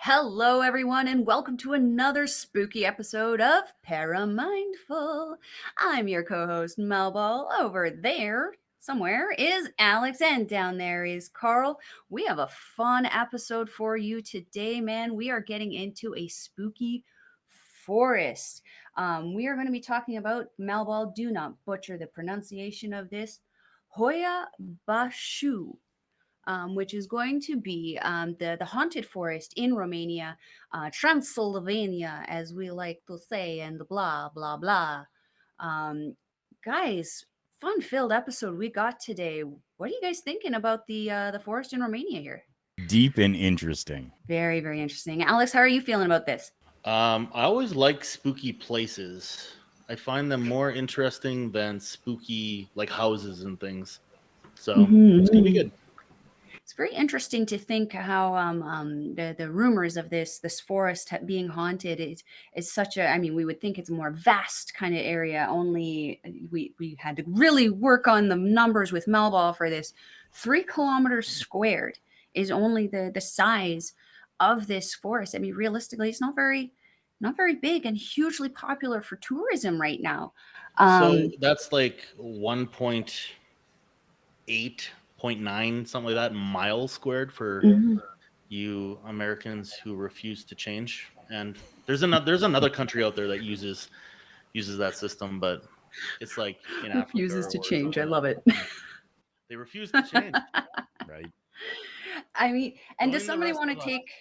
Hello, everyone, and welcome to another spooky episode of ParaMindful. I'm your co-host, Melball. Over there, somewhere, is Alex, and down there is Karl. We have a fun episode for you today, man. We are getting into a spooky forest. We are going to be talking about, Melball, do not butcher the pronunciation of this, Hoia-Baciu, which is going to be the haunted forest in Romania, Transylvania, as we like to say, and the blah blah blah. Um, Guys, fun-filled episode we got today. What are you guys thinking about the forest in Romania here? Deep and interesting. Very, very interesting. Alex, how are you feeling about this? I always like spooky places. I find them more interesting than spooky like houses and things. So it's gonna be good. It's very interesting to think how the rumors of this forest being haunted is such a. I mean, we would think it's a more vast kind of area. Only we had to really work on the numbers with Melball for this. 3 kilometers squared is only the size of this forest. I mean, realistically, it's not very big and hugely popular for tourism right now. So that's like 1.8.9 something like that miles squared for you Americans who refuse to change. And there's another country out there that uses that system, but it's like in Africa Refuses to or change. I something. love it. They refuse to change. Right. I mean, and does Join the somebody rest want of to us. take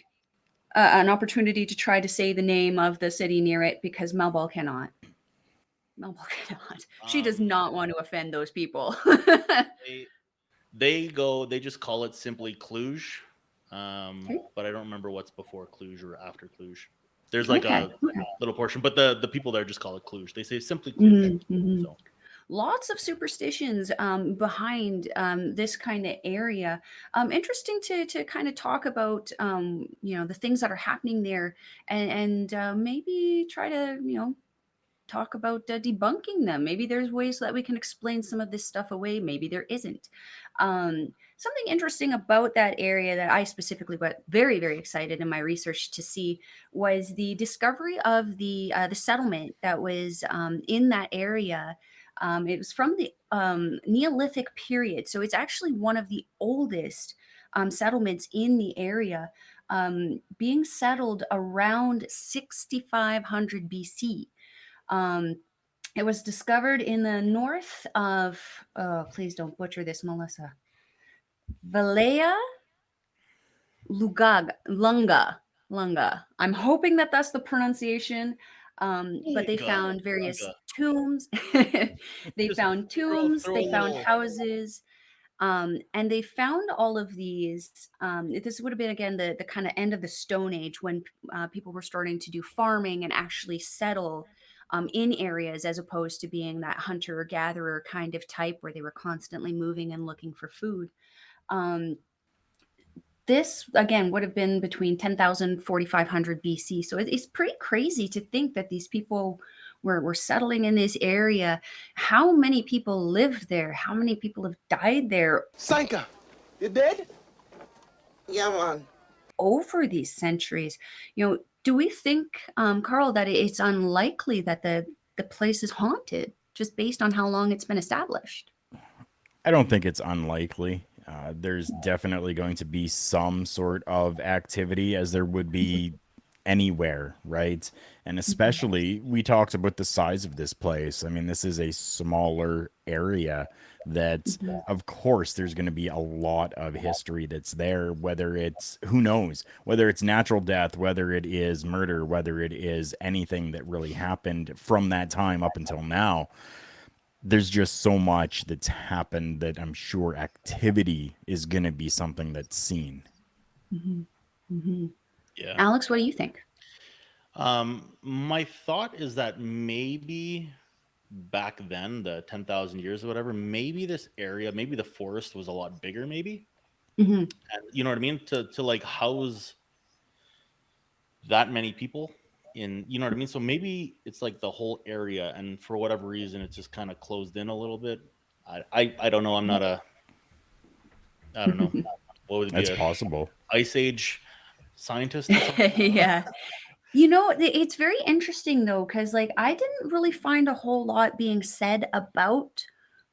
an opportunity to try to say the name of the city near it? Because Melball cannot. Melball cannot. She does not want to offend those people. They just call it simply Cluj, but I don't remember what's before Cluj or after Cluj. There's like Okay. a little portion, but the people there just call it Cluj. They say simply Cluj. So Lots of superstitions behind this kind of area. Interesting to kind of talk about, the things that are happening there, and maybe try to, talk about debunking them. Maybe there's ways that we can explain some of this stuff away. Maybe there isn't. Something interesting about that area that I specifically got very, very excited in my research to see was the discovery of the settlement that was in that area. It was from the Neolithic period, so it's actually one of the oldest settlements in the area, being settled around 6500 BC. It was discovered in the north of, oh, please don't butcher this, Melissa. Valea Lunga. I'm hoping that that's the pronunciation. But they found various tombs. They just found tombs. throw They a found little. houses. And they found all of these. This would have been, again, the kind of end of the Stone Age when people were starting to do farming and actually settle in areas, as opposed to being that hunter gatherer kind of type where they were constantly moving and looking for food. This, again, would have been between 10,000 4,500 BC. So it's pretty crazy to think that these people were settling in this area. How many people lived there? How many people have died there Sanka, you dead? Yeah, man. over these centuries? Do we think, Karl, that it's unlikely that the place is haunted just based on how long it's been established? I don't think it's unlikely. There's definitely going to be some sort of activity, as there would be anywhere, right? And especially, we talked about the size of this place. I mean, this is a smaller area that, of course, there's going to be a lot of history that's there, whether it's, who knows, whether it's natural death, whether it is murder, whether it is anything that really happened from that time up until now. There's just so much that's happened that I'm sure activity is going to be something that's seen. Yeah. Alex, what do you think? My thought is that maybe back then, the 10,000 years or whatever, maybe this area, maybe the forest was a lot bigger, maybe. And you know what I mean? To like house that many people you know what I mean? So maybe it's like the whole area, and for whatever reason, it's just kind of closed in a little bit. I don't know. I'm not I don't know. What would it be? That's possible. Ice Age scientist or something? Yeah. You know, it's very interesting though, because like I didn't really find a whole lot being said about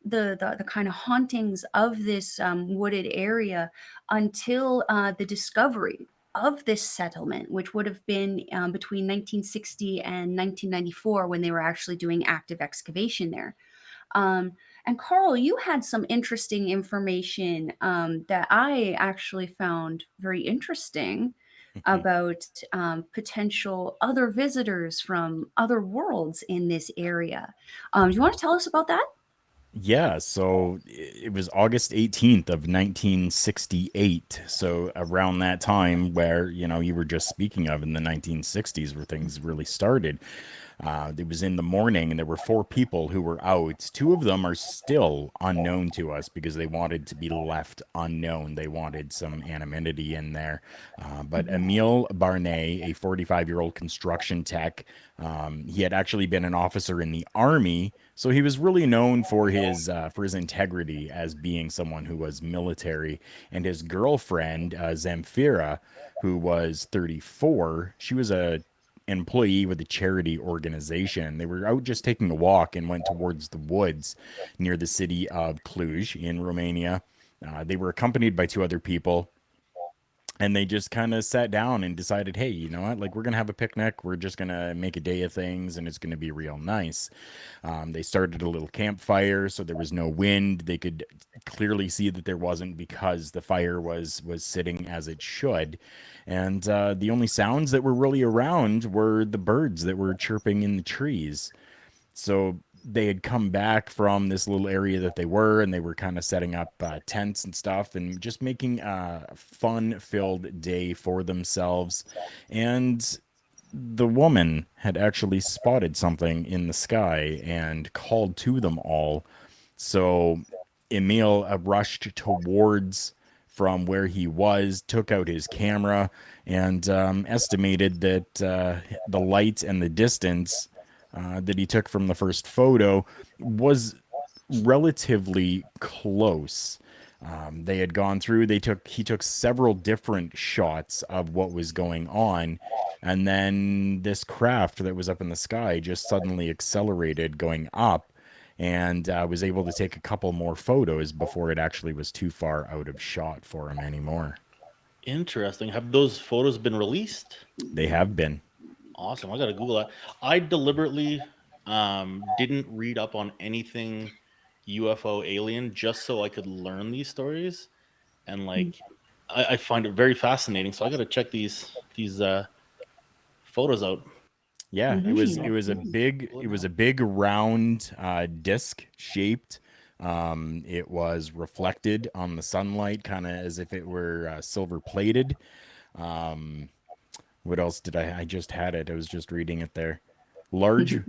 the kind of hauntings of this wooded area until the discovery of this settlement, which would have been between 1960 and 1994 when they were actually doing active excavation there. Um, and Karl, you had some interesting information that I actually found very interesting about potential other visitors from other worlds in this area. Do you want to tell us about that? Yeah, so it was August 18th of 1968. So around that time where, you were just speaking of in the 1960s where things really started. It was in the morning, and there were four people who were out. Two of them are still unknown to us because they wanted to be left unknown. They wanted some anonymity in there. But Mhm. Emile Barnet, a 45-year-old construction tech, he had actually been an officer in the army, so he was really known for his integrity as being someone who was military. And his girlfriend, Zamfira, who was 34, she was a employee with a charity organization. They were out just taking a walk and went towards the woods near the city of Cluj in Romania. They were accompanied by two other people, and they just kind of sat down and decided, hey, you know what, like, we're gonna have a picnic, we're just gonna make a day of things, and it's gonna be real nice. They started a little campfire, so there was no wind. They could clearly see that there wasn't, because the fire was sitting as it should. And the only sounds that were really around were the birds that were chirping in the trees. So they had come back from this little area that they were, and they were kind of setting up tents and stuff and just making a fun-filled day for themselves. And the woman had actually spotted something in the sky and called to them all. So Emil rushed towards from where he was, took out his camera, and estimated that the light and the distance that he took from the first photo was relatively close. They had gone through, he took several different shots of what was going on, and then this craft that was up in the sky just suddenly accelerated going up, and was able to take a couple more photos before it actually was too far out of shot for him anymore. Interesting. Have those photos been released? They have been. Awesome. I gotta Google that. I deliberately didn't read up on anything UFO alien just so I could learn these stories, and like I find it very fascinating. So I gotta check these photos out. Yeah, Mhm. it was a big round disc shaped. It was reflected on the sunlight, kind of as if it were silver plated. Um, what else did I just had it. I was just reading it there. Large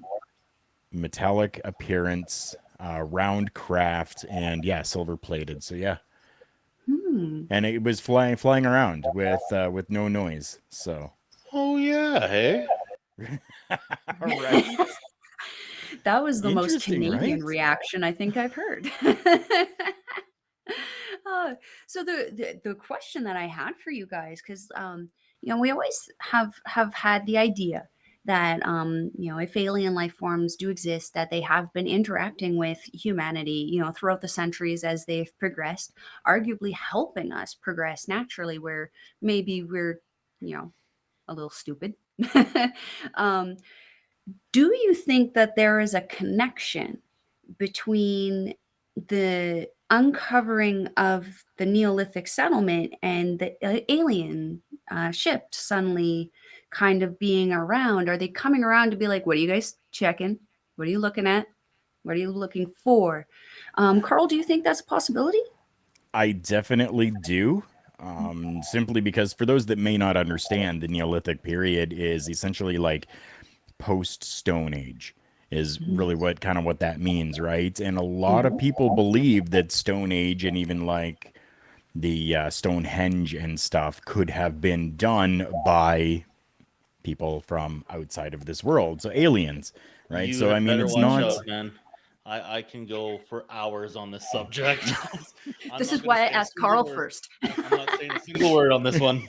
metallic appearance, round craft, and yeah, silver plated. So yeah, Hmm. and it was flying around with no noise. So Oh yeah, hey. right, That was the most interesting, Canadian right? reaction I think I've heard. Uh, so the question that I had for you guys, because we always have had the idea that if alien life forms do exist, that they have been interacting with humanity, throughout the centuries as they've progressed, arguably helping us progress naturally, where maybe we're a little stupid. um, do you think that there is a connection between the uncovering of the Neolithic settlement and the alien ship suddenly kind of being around? Are they coming around to be like, what are you guys checking? What are you looking at? What are you looking for? Karl, do you think that's a possibility? I definitely do. Simply because, for those that may not understand, the Neolithic period is essentially like post Stone Age, is Mhm. really what that means, right? And a lot of Mhm. people believe that Stone Age and even like the Stonehenge and stuff could have been done by people from outside of this world, so aliens, right? You So I had mean, better it's watch not. out, man. I can go for hours on this subject. I'm This not is gonna why I say a asked single Karl word. first. I'm not saying a single word on this one.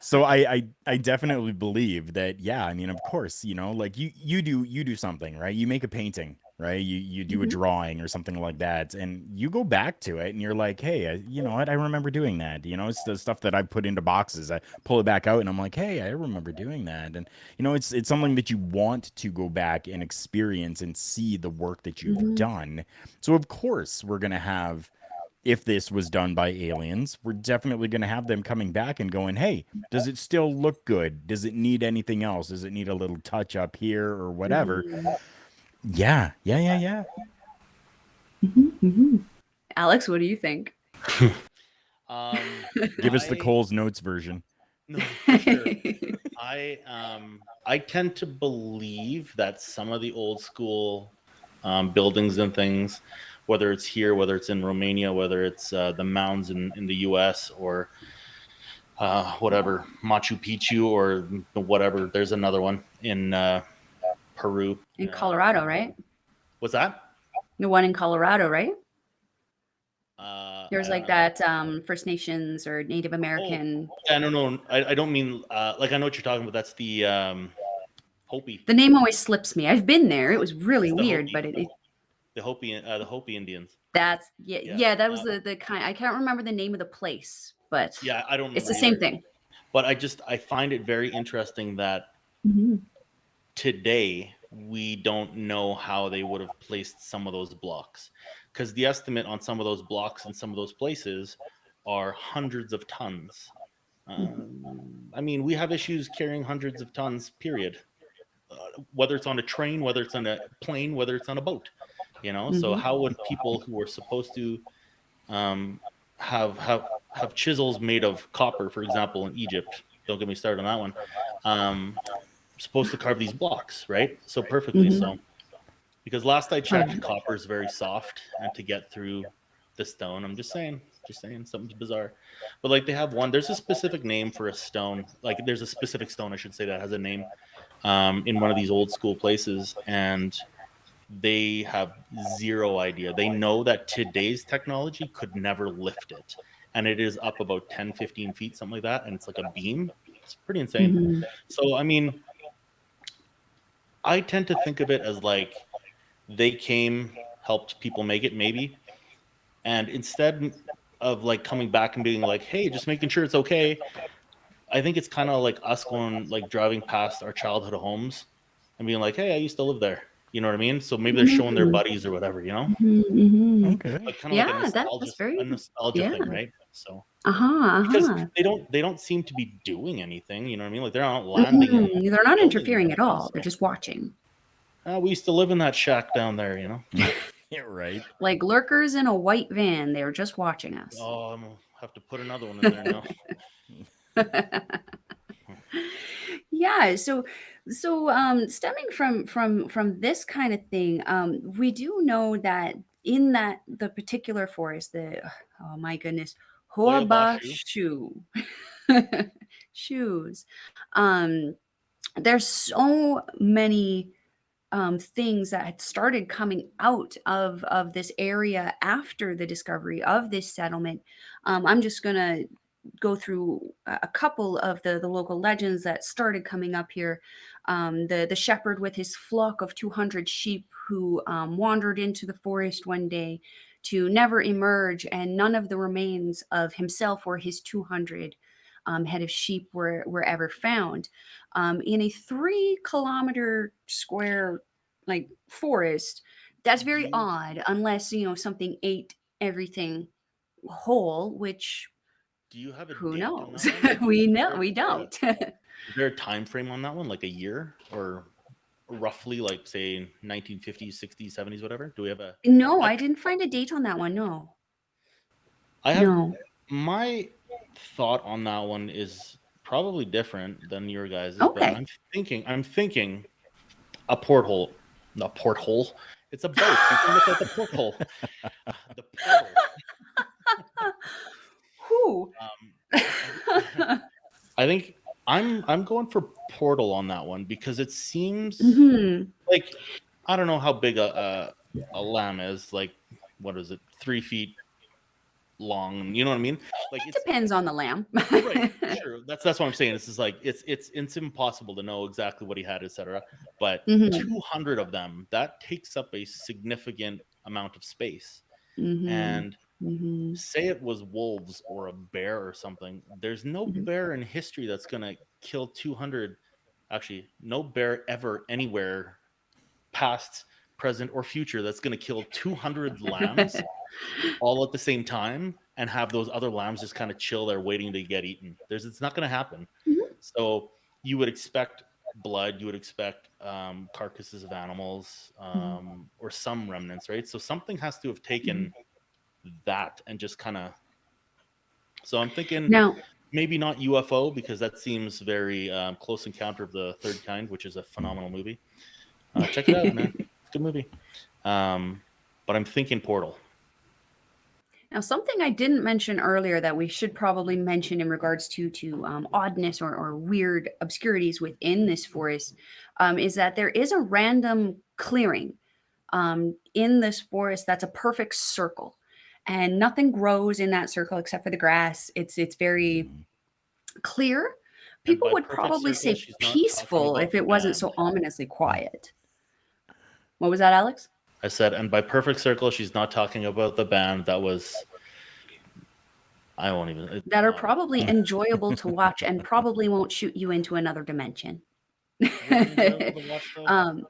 So I definitely believe that, yeah, I mean, of course, like you do something, right? You make a painting, right? You do a Mhm. drawing or something like that, and you go back to it and you're like, hey, you know what? I remember doing that. It's the stuff that I put into boxes. I pull it back out and I'm like, hey, I remember doing that. And it's something that you want to go back and experience and see the work that you've Mhm. done. So of course we're gonna have, if this was done by aliens, we're definitely going to have them coming back and going, hey, does it still look good? Does it need anything else? Does it need a little touch up here or whatever? Mhm. Yeah. Mhm. Mhm. Alex, what do you think? Give us the I Cole's Notes version. no for sure. I tend to believe that some of the old school buildings and things, whether it's here, whether it's in Romania, whether it's the mounds in the U.S. or whatever Machu Picchu or whatever. There's another one in Peru. In Colorado, right? What's that? The one in Colorado, right? I There's don't like know. that First Nations or Native Oh, American. yeah, no. I don't mean like I know what you're talking about. That's the Hopi. The name always slips me. I've been there. It was really It's the weird, Hopi. but it The Hopi Indians. that's yeah, Yeah. yeah, that was the kind. I can't remember the name of the place, but Yeah, I don't it's the remember same either. thing. But I find it very interesting that Mhm. today we don't know how they would have placed some of those blocks, because the estimate on some of those blocks and some of those places are hundreds of tons. I mean, we have issues carrying hundreds of tons, period. Whether it's on a train, whether it's on a plane, whether it's on a boat, So Mhm. how would people who were supposed to um, have chisels made of copper, for example, in Egypt? Don't get me started on that one. Supposed to carve these blocks, right? So perfectly Mhm. so. Because last I checked, Right. copper is very soft, and to get through the stone, I'm just saying something's bizarre. But like they have one, there's a specific name for a stone. Like there's a specific stone, I should say, that has a name in one of these old school places, and they have zero idea. They know that today's technology could never lift it, and it is up about 10, 15 feet, something like that, and it's like a beam. It's pretty insane. Mhm. So I mean, I tend to think of it as like they came, helped people make it, maybe, and instead of like coming back and being like, hey, just making sure it's okay, I think it's kind of like us going, like driving past our childhood homes and being like, hey, I used to live there. You know what I mean? So maybe they're showing their Mhm. buddies or whatever, Mhm. Mhm. Okay. like kind of like Yeah, that's a very nostalgia yeah. thing, right? So Uh-huh, because uh-huh. they don't seem to be doing anything, you know what I mean? Like they're not landing and Mhm. They're not building interfering at anything. all. They're So just watching. we used to live in that shack down there, Yeah, right. Like lurkers in a white van. They're just watching us. Oh, I'm gonna have to put another one in there now. Yeah, stemming from this kind of thing, we do know that in the particular forest, the oh my goodness, Hoia-Baciu. Hoia-Baciu shoes. Um, there's so many things that had started coming out of this area after the discovery of this settlement. I'm just gonna go through a couple of the local legends that started coming up here. The shepherd with his flock of 200 sheep who wandered into the forest one day to never emerge, and none of the remains of himself or his 200 head of sheep were ever found. In a 3 kilometer square like forest, that's Do very you odd unless something ate everything whole, which do you have a who date on knows? that one? Like, We know we don't. is there a time frame on that one, like a year or roughly, like say 1950s, 60s, 70s, whatever? Do we have a? No, I I didn't find a date on that one. No. I have No. my thought on that one is probably different than your guys's, but Okay. I'm thinking a porthole, not porthole. It's a boat. You can look at the porthole, the portal. Who? I think I'm going for portal on that one because it seems Mhm. like I don't know how big a lamb is. Like, what is it? 3 feet long. You know what I mean? Like It depends on the lamb. right. Sure. That's what I'm saying. It's just like it's impossible to know exactly what he had, etc. But Mhm. 200 of them, that takes up a significant amount of space. Mhm. And Mhm. say it was wolves or a bear or something, there's no Mhm. bear in history that's going to kill 200. Actually, no bear ever anywhere, past, present, or future, that's going to kill 200 lambs all at the same time and have those other lambs just kind of chill there waiting to get eaten. It's not going to happen. Mhm. So you would expect blood, you would expect carcasses of animals, Mhm. or some remnants, right? So something has to have taken that and just kind of. So I'm thinking Now, maybe not UFO, because that seems very Close Encounter of the Third Kind, which is a phenomenal movie. Check it out, man. It's a good movie. But I'm thinking portal. now, something I didn't mention earlier that we should probably mention in regards to oddness or weird obscurities within this forest is that there is a random clearing in this forest that's a perfect circle, and nothing grows in that circle except for the grass. It's very Mhm. clear. And People by would perfect probably circle, say she's not talking peaceful about if the it wasn't band. so ominously quiet. What was that, Alex? I said, and by perfect circle, she's not talking about the band that was. I won't even. That are No, I won't. probably enjoyable to watch and probably won't shoot you into another dimension. Were they enjoyable to watch though? um,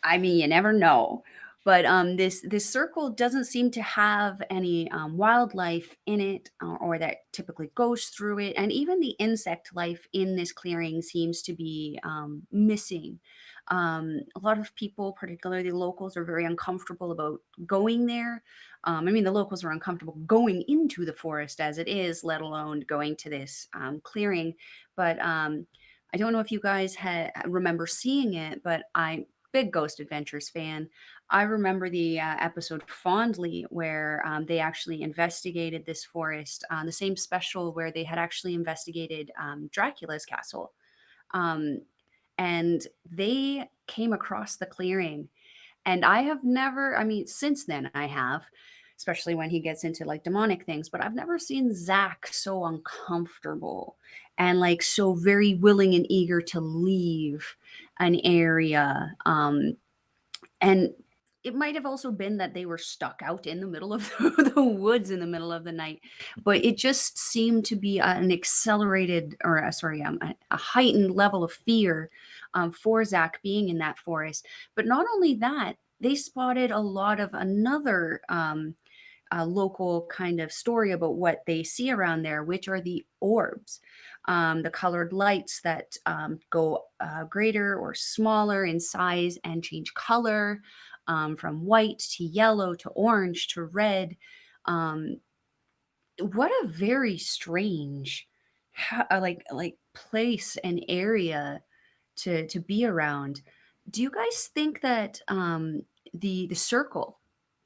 I mean, you never know. But this circle doesn't seem to have any wildlife in it, or that typically goes through it, and even the insect life in this clearing seems to be missing. A lot of people, particularly locals, are very uncomfortable about going there. I mean, the locals are uncomfortable going into the forest as it is, let alone going to this clearing. But I don't know if you guys remember seeing it, but I big Ghost Adventures fan. I remember the episode fondly where they actually investigated this forest, the same special where they had actually investigated Dracula's castle. Um, and they came across the clearing. And I have never, I mean, since then I have, especially when he gets into like demonic things, but I've never seen Zach so uncomfortable and like so very willing and eager to leave an area. And it might have also been that they were stuck out in the middle of the woods in the middle of the night, but it just seemed to be an accelerated, or sorry, a heightened level of fear for Zach being in that forest. But not only that, they spotted a lot of another local kind of story about what they see around there, which are the orbs, the colored lights that go greater or smaller in size and change color, from white to yellow to orange to red. Um, what a very strange, like place and area to be around. Do you guys think that the circle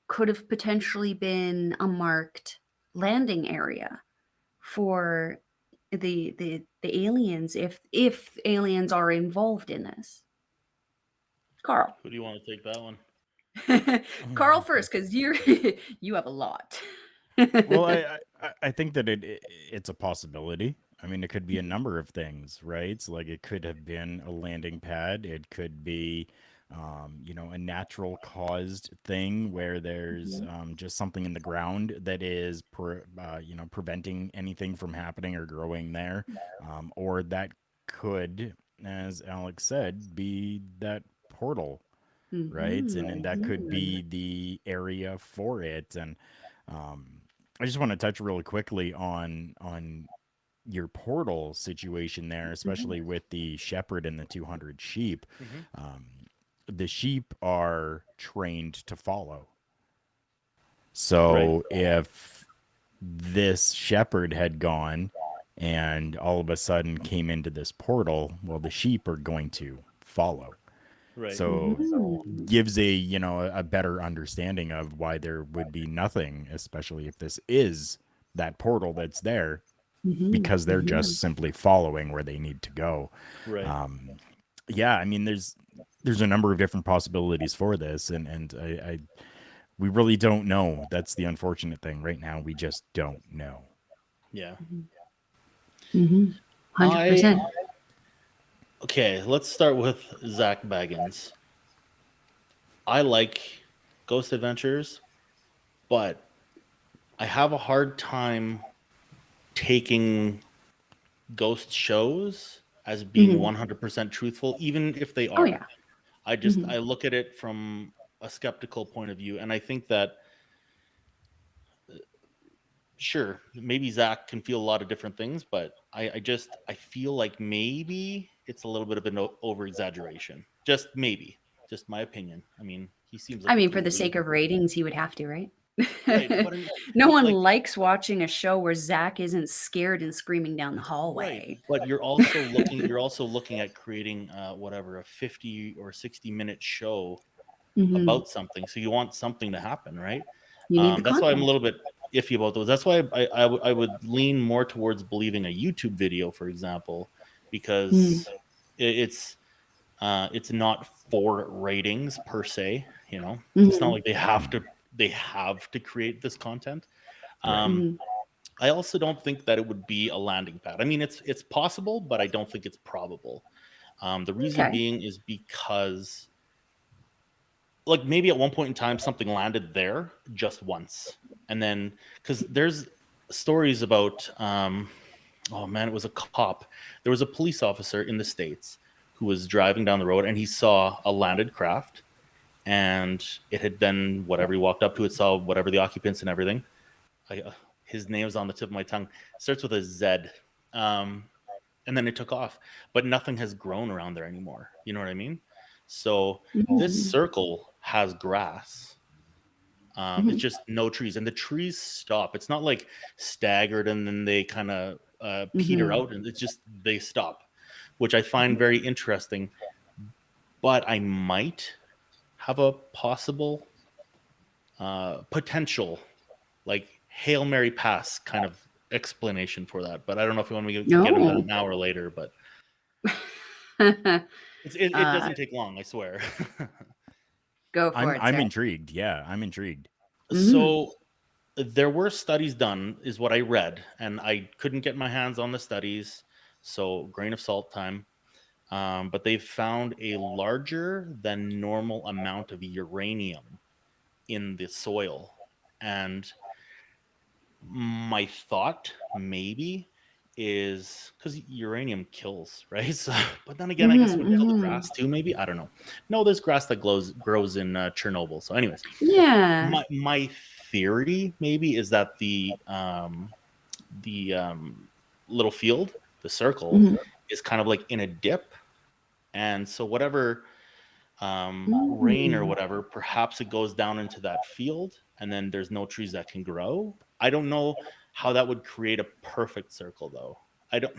could have potentially been a marked landing area for the aliens, if aliens are involved in this? Carl. Who do you want to take that one? Carl first, because you're you have a lot. Well, I think that it's a possibility. I mean, it could be a number of things, right? So, like, it could have been a landing pad. It could be, a natural caused thing where there's Mhm. just something in the ground that is, preventing anything from happening or growing there, or that could, as Alex said, be that portal, right? And that could Mhm. be the area for it. And um, I just want to touch really quickly on your portal situation there, Mhm. especially with the shepherd and the 200 sheep. Mm-hmm. Um, the sheep are trained to follow. Right. So if this shepherd had gone and all of a sudden came into this portal, well, the sheep are going to follow. Right. So Mhm. gives a better understanding of why there would be nothing, especially if this is that portal that's there, Mhm. because they're Mhm. just simply following where they need to go. Right. Yeah, I mean, there's there's a number of different possibilities for this, and we really don't know. That's the unfortunate thing. Right now, we just don't know. Yeah. Mm-hmm. 100%. Okay, let's start with Zach Baggins. I like Ghost Adventures, but I have a hard time taking ghost shows as being 100% truthful, even if they Oh are. yeah. I look at it from a skeptical point of view, and I think that sure, maybe Zach can feel a lot of different things, but I feel like maybe it's a little bit of an over exaggeration. Just maybe, just my opinion. I mean, he seems like I a mean, for pretty the sake of ratings, he would have to, right? right, but No one like likes watching a show where Zach isn't scared and screaming down the right, hallway. but you're also looking at creating whatever a 50 or 60-minute show Hmm. about something, so you want something to happen, right? You need the That's why I'm a content. little bit iffy about those. That's why I would lean more towards believing a YouTube video, for example, because it's not for ratings per se. You know, it's not Mm-hmm. like they have to create this content. Right. Um, I also don't think that it would be a landing pad. I mean, it's possible, but I don't think it's probable. The reason Okay. being is because like maybe at one point in time something landed there just once, and then because there's stories about oh man, it was a cop. There was a police officer in the States who was driving down the road and he saw a landed craft, and it had been whatever, he walked up to it, saw whatever the occupants and everything. His name is on the tip of my tongue, starts with a Z. um, and then it took off, but nothing has grown around there anymore, you know what I mean? So this Mm-hmm. circle has grass. It's Mm-hmm. just no trees, and the trees stop. It's not like staggered and then they kind of peter Mm-hmm. out, and it's just they stop, which I find very interesting. But I might have a possible potential, like Hail Mary pass kind of explanation for that. But I don't know if you want me to get into that No. now or later. But it uh, doesn't take long, I swear. Go for it, I'm sir. intrigued. Yeah, I'm intrigued. Mm-hmm. So there were studies done, is what I read, and I couldn't get my hands on the studies, so grain of salt time. But they found a larger than normal amount of uranium in the soil, and my thought maybe is because uranium kills, right? So, but then again, I guess it Mm-hmm. would kill the Mm-hmm. grass too. Maybe, I don't know. No, there's grass that grows in Chernobyl. So, anyways, Yeah. my theory maybe is that the little field, the circle, Mm-hmm. is kind of like in a dip, and so whatever rain or Mm-hmm. whatever, perhaps it goes down into that field, and then there's no trees that can grow. I don't know how that would create a perfect circle, though. I don't.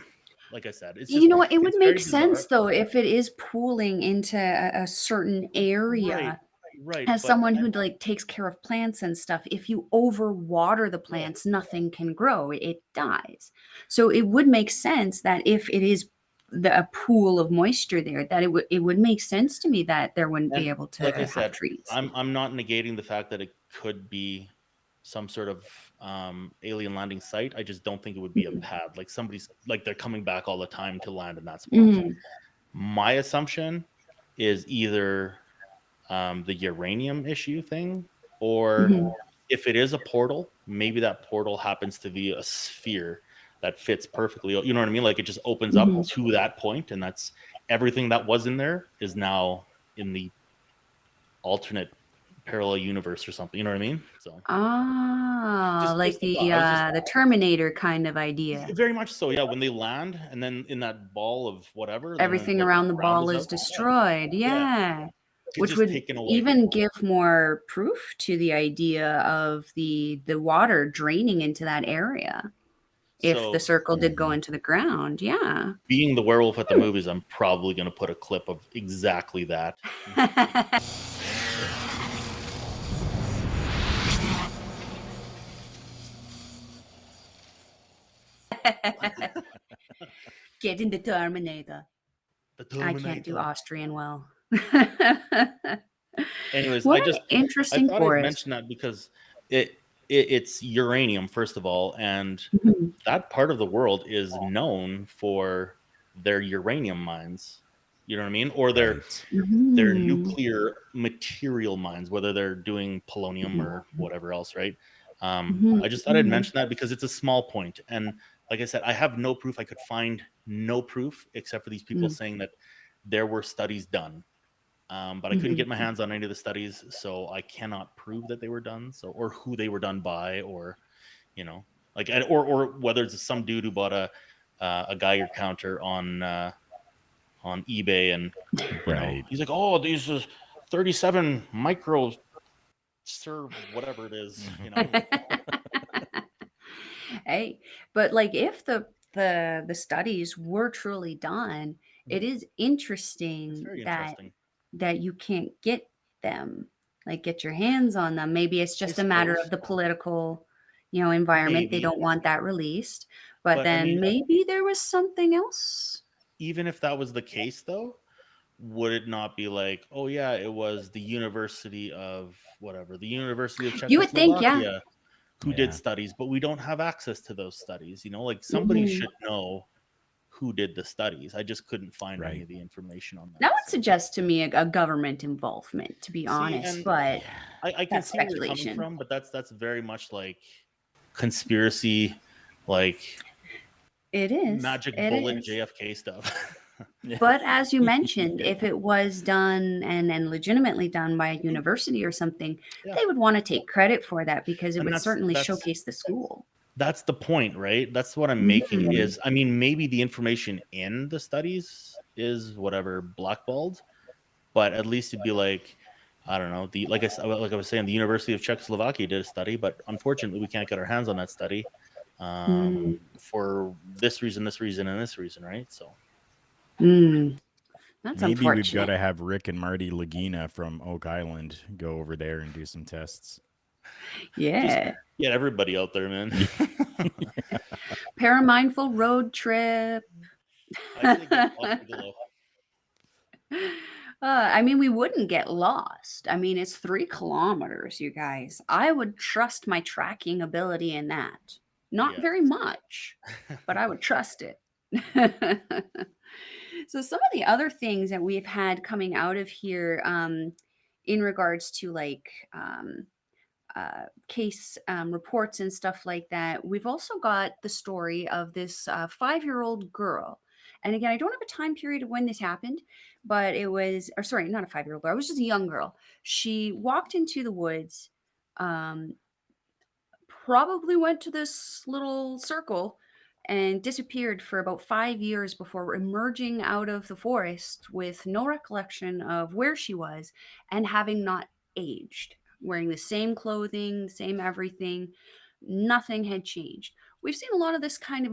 Like I said, You know what? It would it's make very bizarre. sense though if it is pooling into a certain Right, area. right, As but someone who like takes care of plants and stuff, if you overwater the yeah. plants, nothing can grow. It dies. So it would make sense that if it is a pool of moisture there, that it would make sense to me that there wouldn't be And able like I to have said, trees. I'm not negating the fact that it could be some sort of alien landing site. I just don't think it would be a pad. Like somebody's like they're coming back all the time to land in that spot. Mhm. My assumption is either the uranium issue thing, or Mhm. if it is a portal, maybe that portal happens to be a sphere that fits perfectly. You know what I mean? Like it just opens up Mhm. to that point, and that's everything that was in there is now in the alternate parallel universe or something. You know what I mean? So Ah, like just a thought. I was just the Terminator kind of idea. very much so. Yeah, when they land, and then in that ball of whatever, then Everything like the around the ground ball is is out. Yeah, destroyed. yeah. Yeah. It's Which just would taken away. even give more proof to the idea of the water draining into that area. If the So circle did go into the ground, yeah. being the werewolf at the movies, I'm probably going to put a clip of exactly that. Get in the Terminator. The I can't do Terminator. Austrian well. Anyways, What an I interesting thought I'd forest. mention that because it's uranium, first of all, and Mhm. that part of the world is known for their uranium mines. You know what I mean? Or Right. their Mhm. nuclear material mines, whether they're doing polonium Mhm. or whatever else, right? Mhm. I just thought I'd Mhm. mention that because it's a small point. And like I said, I have no proof. I could find no proof except for these people Mm. saying that there were studies done. But I couldn't Mhm. get my hands on any of the studies, so I cannot prove that they were done. So, or who they were done by, or you know, like, or whether it's some dude who bought a Geiger counter on eBay, and Right. he's like, oh, these is 37 micro sir whatever it is. Hey, but like if the studies were truly done, it Mhm. is It's interesting very that interesting. you can't get them, like get your hands on them. Maybe it's I just a matter of suppose the political, environment. They maybe, don't want that released. But but I then mean, maybe there was something else. even if that was the case, though, would it not be like, oh yeah, it was the University of whatever, the University of You would think, yeah. Czechoslovakia who did Yeah. studies, but we don't have access to those studies. Like somebody Mhm. should know who did the studies. I just couldn't find any Right. of the information on That that. would So suggest to me a government involvement, to be see, honest, and but Yeah. I can that's see where you're coming speculation. from, but that's very much like conspiracy, like It is. magic It bullet is. JFK stuff. Yeah. But as you mentioned, Yeah. if it was done and legitimately done by a Mhm. university or something, Yeah, they would want to take credit for that because it and would that's certainly that's showcase the school. that's the point, right? That's what I'm making Mhm. is, I mean, maybe the information in the studies is whatever blackballed, but at least it'd be like, I don't know, like I was saying, the University of Czechoslovakia did a study, but unfortunately we can't get our hands on that study Mm. for this reason, and this reason, right? So Mm. That's Maybe we've got unfortunate. to have Rick and Marty Lagina from Oak Island go over there and do some tests. just Yeah. get everybody out there, man. ParaMindful road trip. I say get Bob Bigelow. I mean, we wouldn't get lost. I mean, it's 3 kilometers, you guys. I would trust my tracking ability in that. Not Yes. very much, but I would trust it. So, some of the other things that we've had coming out of here in regards to case reports and stuff like that, we've also got the story of this 5-year-old girl. And again, I don't have a time period of when this happened, but it was, or sorry, not a 5-year-old girl. It was just a young girl. She walked into the woods, um, probably went to this little circle and disappeared for about 5 years before emerging out of the forest with no recollection of where she was and having not aged, wearing the same clothing, same everything. Nothing had changed. We've seen a lot of this kind of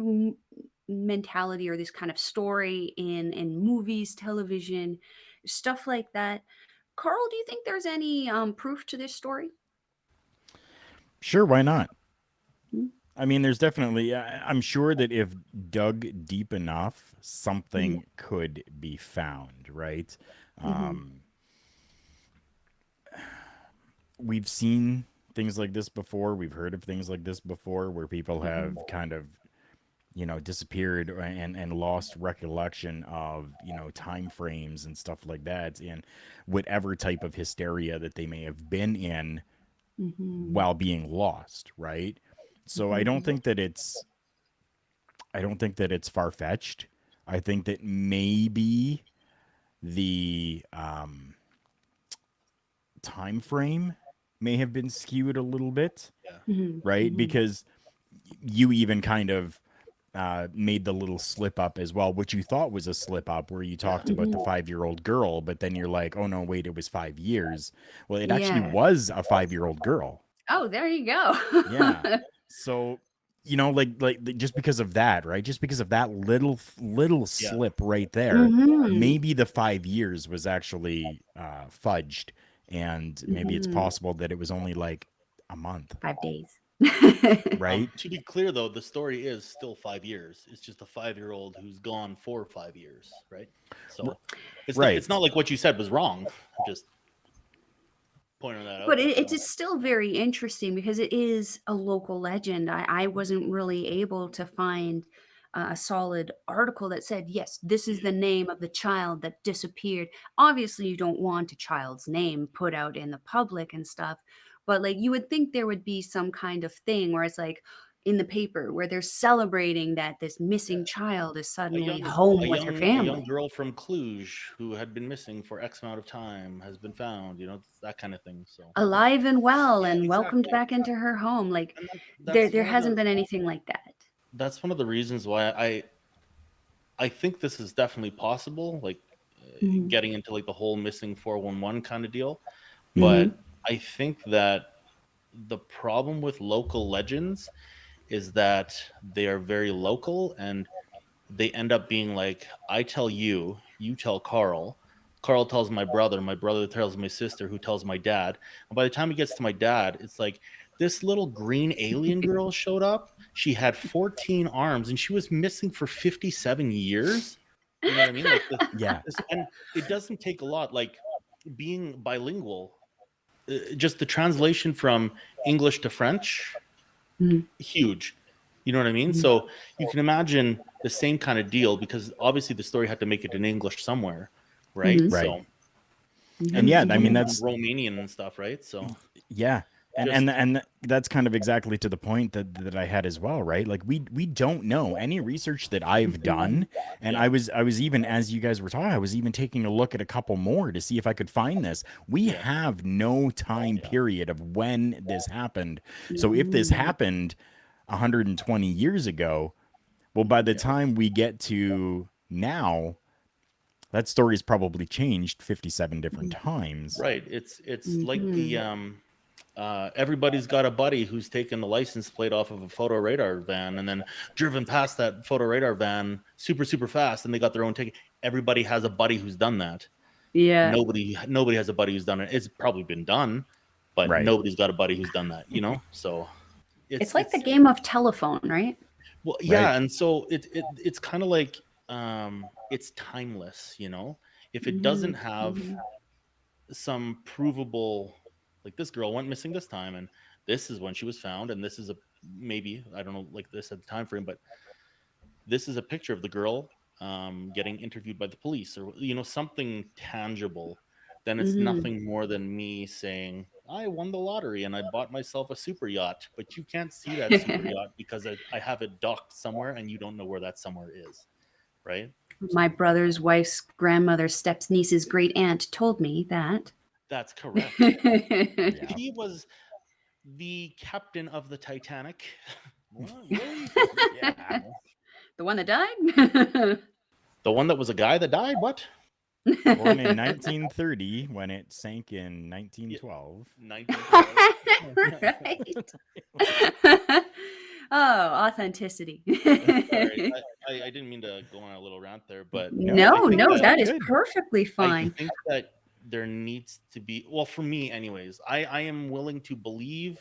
mentality or this kind of story in movies, television, stuff like that. Carl, do you think there's any proof to this story? Sure, why not? Mm. I mean, there's definitely, I'm sure that if dug deep enough, Mhm. something could be found, right? Mhm. Um, we've seen things like this before. We've heard of things like this before where people have Mhm. kind of, disappeared and lost recollection of, time frames and stuff like that, and whatever type of hysteria that they may have been in Mhm. while being lost, right? So Mhm. I don't think that it's far fetched. I think that maybe the time frame may have been skewed a little bit, Yeah. Mhm. right? Mhm. Because you even kind of made the little slip up as well, which you thought was a slip up, where you Yeah. talked about the Mhm. 5-year-old girl, but then you're like, oh no, wait, it was 5 years. Well, it actually Yeah. was a 5-year-old girl. Oh, there you go. Yeah. So, just because of that, right? Just because of that little Yeah. slip right there, Mhm. maybe the 5 years was actually fudged, and maybe it's Mhm. possible that it was only like a month. 5 days. right? To be clear, though, the story is still 5 years. It's just a 5-year-old who's gone for 5 years, right? So Right. it's not like what you said was wrong. I'm just pointing that out. But it is still very interesting because it is a local legend. I wasn't really able to find a solid article that said, yes, this is the name of the child that disappeared. Obviously, you don't want a child's name put out in the public and stuff, but like you would think there would be some kind of thing where it's like in the paper where they're celebrating that this missing child is suddenly home with her a family. young girl from Cluj who had been missing for X amount of time has been found. You know, that kind of thing. So Alive and well Yeah, and welcomed exactly. back into her home. Like And there one of hasn't the been anything like that. that's one of the reasons why I think this is definitely possible. Like Mhm. getting into like the whole missing 411 kind of deal. Mhm. But I think that the problem with local legends is that they are very local and they end up being like, I tell you, you tell Karl. Karl tells my brother tells my sister, who tells my dad. And by the time he gets to my dad, it's like this little green alien girl showed up. She had 14 arms and she was missing for 57 years. You know what I mean? Like Yeah. and it doesn't take a lot. Like being bilingual, just the translation from English to French, Mhm. huge. You know what I mean? Mhm. So you can imagine the same kind of deal because obviously the story had to make it in English somewhere, right? Mhm. Right. So And yeah, I coming mean from that's Romanian and stuff, right? So yeah. And Just- and that's kind of exactly to the point that I had as well, right? Like we don't know any research that I've done, and Yeah. I was even, as you guys were talking, I was even taking a look at a couple more to see if I could find this. We Yeah. have no time period of when this happened. So if this happened 120 years ago, well, by the time we get to now, that story's probably changed 57 different times. right. It's like the everybody's got a buddy who's taken the license plate off of a photo radar van and then driven past that photo radar van super fast and they got their own ticket. Everybody has a buddy who's done that. Yeah. Nobody has a buddy who's done it. It's probably been done, but Right. nobody's got a buddy who's done that, you know? So It's like the game of telephone, right? well, yeah, Right. and so it's kind of like it's timeless, you know. If it doesn't have some provable, like this girl went missing this time, and this is when she was found, and this is a maybe I don't know, like this at the time frame, but this is a picture of the girl getting interviewed by the police, or you know, something tangible. Then it's nothing more than me saying I won the lottery and I bought myself a super yacht, but you can't see that super yacht because I have it docked somewhere and you don't know where that somewhere is, right? My brother's wife's grandmother's stepniece's great aunt told me that. That's correct. Yeah. He was the captain of the Titanic. What? Really? Yeah. The one that died? The one that was a guy that died? What? Born in 1930 when it sank in 1912. 1912. Right. Oh, authenticity. Sorry, I didn't mean to go on a little rant there, but No, I think no, that- that is good. perfectly I fine. think that there needs to be, well, for me anyways, I am willing to believe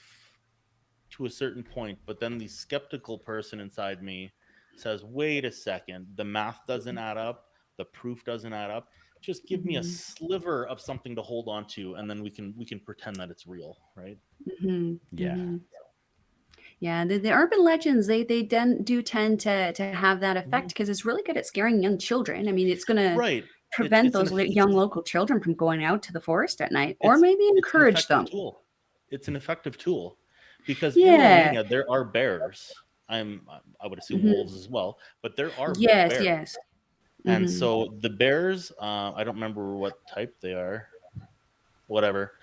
to a certain point, but then the skeptical person inside me says, wait a second, the math doesn't add up, the proof doesn't add up. Just give me a sliver of something to hold on to, and then we can pretend that it's real, right? Yeah. Yeah, the urban legends they do tend to have that effect because it's really good at scaring young children. I mean, it's going to Right. prevent It's an those young local children from going out to the forest at night, or It's- maybe it's an encourage effective them. tool. It's an effective tool because Yeah. in Romania there are bears. I would assume wolves as well, but there are Yes, bears. yes. And Mhm. so the bears, I don't remember what type they are. Whatever,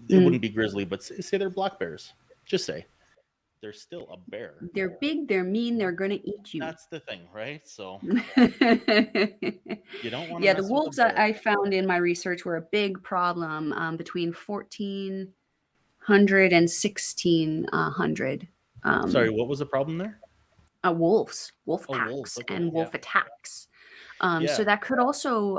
it wouldn't be grizzly, but say they're black bears. Just say they're still a bear. They're big, they're mean, they're going to eat you. That's the thing, right? So you don't want to. Yeah, the wolves I found in my research were a big problem between 1400 and 1600. Sorry, what was the problem there? Wolf wolves, packs, okay, and wolf attacks. So that could also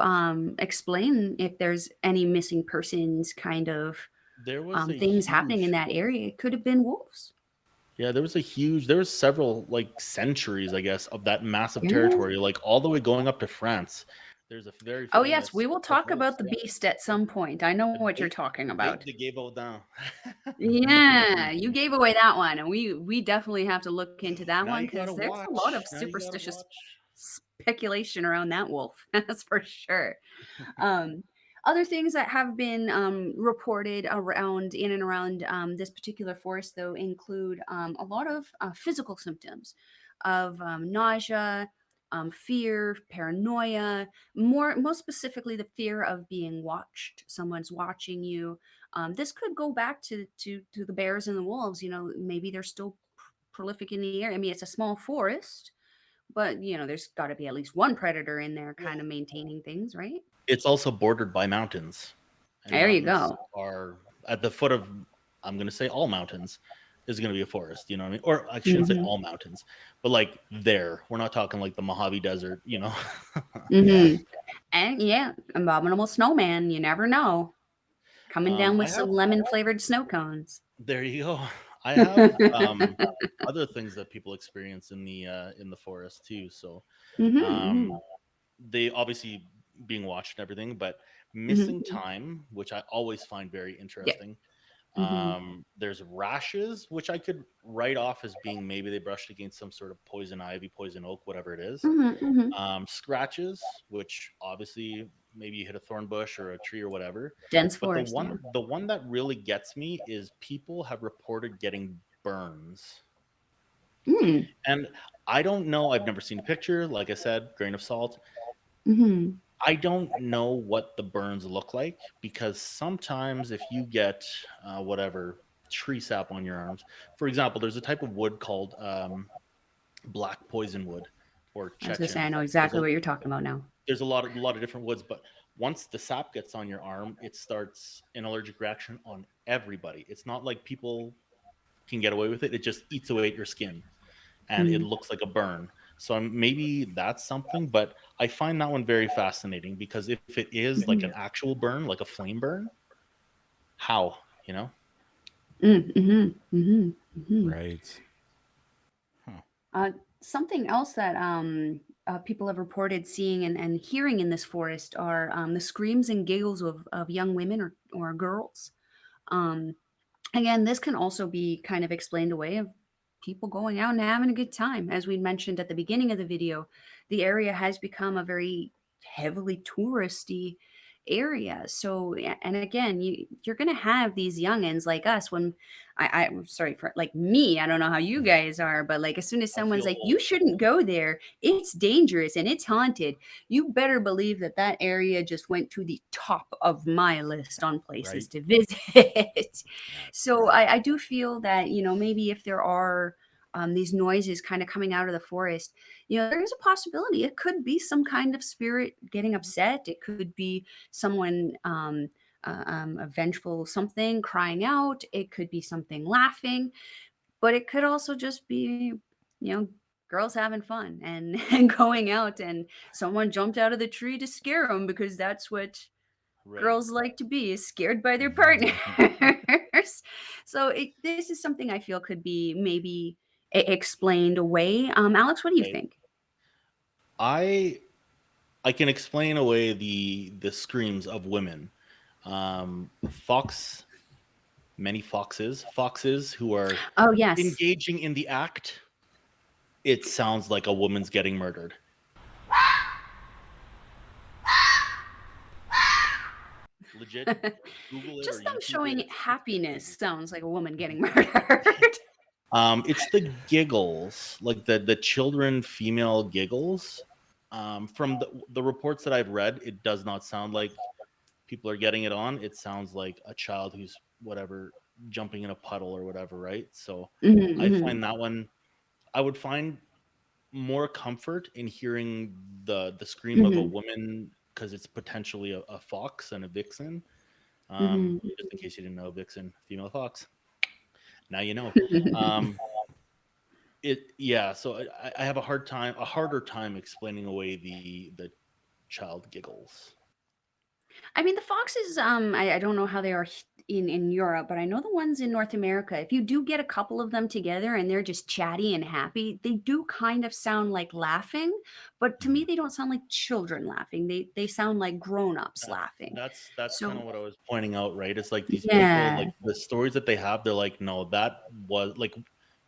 explain if there's any missing persons kind of There was things happening in that area. It could have been wolves. Yeah, there was several like centuries, I guess, of that massive Yeah. territory, like all the way going up to France. There's a very Oh, yes, famous we will talk forest. about the Yeah, beast at some point. I know the what you're big, talking the big about. de Gévaudan. Yeah, you gave away that one, and we definitely have to look into that Now one you gotta because there's a lot of watch. Now you gotta superstitious watch. speculation around that wolf. That's for sure. Um, Other things that have been reported around in and around this particular forest, though, include a lot of physical symptoms of nausea, fear, paranoia. Most specifically, the fear of being watched. Someone's watching you. This could go back to the bears and the wolves. You know, maybe they're still prolific in the area. I mean, it's a small forest, but there's got to be at least one predator in there, kind Well, of maintaining things, right? it's also bordered by mountains, and There you mountains go. are at the foot of, I'm gonna say all mountains is gonna be a forest. You know what I mean? Or I shouldn't say Mhm. all mountains, but like there, we're not talking like the Mojave Desert. You know. Mhm. And yeah, abominable snowman, you never know. Coming down I with some have lemon flavored snow cones. There you go. I have other things that people experience in the forest too. So Mhm, um, mhm, they obviously being watched and everything, but mhm, missing mhm. time, which I always find very Yeah. interesting. Mhm. There's rashes, which I could write off as being maybe they brushed against some sort of poison ivy, poison oak, whatever it is. Mhm, mhm. Scratches, which obviously maybe you hit a thorn bush or a tree or whatever. Dense But forest, yeah. the one that really gets me is people have reported getting burns. Mm. And I don't know, I've never seen a picture, like I said, grain of salt. Mhm. I don't know what the burns look like because sometimes if you get whatever tree sap on your arms, for example, there's a type of wood called black poison wood or I was gonna say Chechen. I know There's exactly a what you're talking about now. lot of different woods, but once the sap gets on your arm, it starts an allergic reaction on everybody. It's not like people can get away with it. It just eats away at your skin and it Mhm. looks like a burn. So maybe that's something, but I find that one very fascinating because if it is like Mhm. an actual burn, like a flame burn, how, you know? Mm, mhm, mhm, mhm. Right. Huh. Uh, Something else that people have reported seeing and hearing in this forest are the screams and giggles of young women or girls. Um, Again, this can also be kind of explained away of people going out and having a good time. As we mentioned at the beginning of the video, the area has become a very heavily touristy area. So, and again, you're gonna have these youngins like us when I'm sorry for like me. I don't know how you guys are, but like as soon as I someone's feel like, old. you shouldn't go there, it's dangerous and it's haunted. You better believe that that area just went to the top of my list on places Right. to visit. Yeah. So I do feel that, maybe if there are these noises kind of coming out of the forest, there is a possibility it could be some kind of spirit getting upset. It could be someone, a vengeful something crying out. It could be something laughing, but it could also just be, girls having fun and, and going out and someone jumped out of the tree to scare them because that's what Right. girls like to be is scared by their partners. So this is something I feel could be maybe explained away. Alex, what do you Right. think? I I can explain away the screams of women. Fox, many foxes who are Oh, yes. engaging in the act. It sounds like a woman's getting murdered. Legit, Google it or Just them YouTube it. showing It's pretty happiness crazy. sounds like a woman getting murdered. It's the giggles, like the children female giggles. From the reports that I've read, it does not sound like people are getting it on. It sounds like a child who's whatever jumping in a puddle or whatever, right? So Mhm, I mhm, find that one. I would find more comfort in hearing the scream of a mhm, woman because it's potentially a fox and a vixen. mhm. Just in case you didn't know, vixen, female fox. Now you know. Um, yeah. So I have a harder time explaining away the child giggles. I mean, the foxes, I don't know how they are in Europe, but I know the ones in North America, if you do get a couple of them together and they're just chatty and happy, they do kind of sound like laughing, but to me, Mhm. they don't sound like children laughing. They sound like grown-ups Yeah, laughing. that's kind So of what I was pointing out, right? It's like these people, yeah. like the stories that they have, they're like, no, that was like,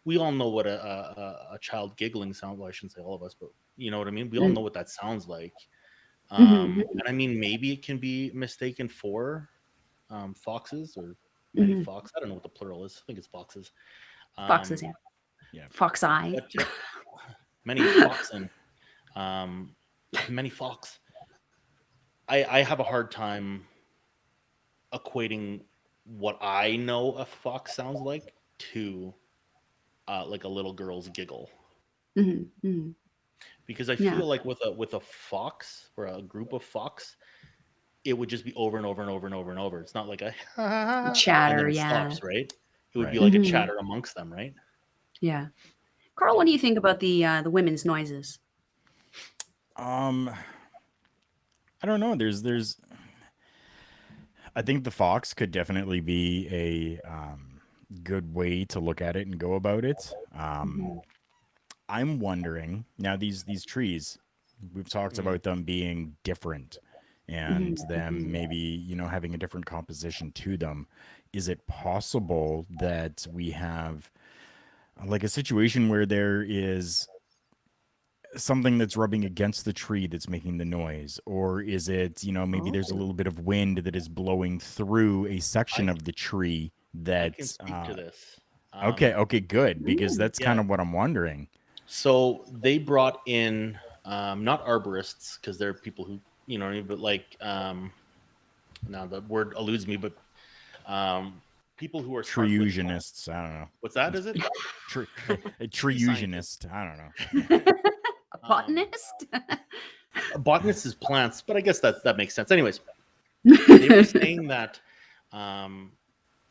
we all know what a child giggling sounds. Well, I shouldn't say all of us, but you know what I mean. We all Mm, know what that sounds like. mhm, And I mean, maybe it can be mistaken for foxes or many mhm. fox. I don't know what the plural is. I think it's foxes. Foxes, Um, yeah. Yeah. Fox eye. but many foxen, um, many fox. I have a hard time equating what I know a fox sounds like to like a little girl's giggle, Mhm, mhm. because I Yeah. feel like with a fox or a group of fox, it would just be over and over and over and over and over. It's not like a and then Chatter, it yeah. stops, right? It would be Right. like a Mhm. chatter amongst them, right? Yeah. Carl, what Yeah. do you think about the women's noises? Um, I don't know. There's I think the fox could definitely be a good way to look at it and go about it. Mhm, I'm wondering now these trees, we've talked Mm. about them being different and mhm, them mhm. maybe, having a different composition to them. Is it possible that we have like a situation where there is something that's rubbing against the tree that's making the noise? Or is it, maybe there's a Oh. little bit of wind that is blowing through a section I of the tree I can that, speak to this. okay, okay, good, because Mm. that's kind Yeah. of what I'm wondering. So they brought in not arborists because they're people who you know what I mean, but like now the word eludes me, but um, people who are smart with Treeugenists, I don't know. what's that? Is it Tree, a tree scientists? treeugenist, I don't know. A Um, botanist? a botanist is plants, but I guess that makes sense. Anyways, they were saying that um,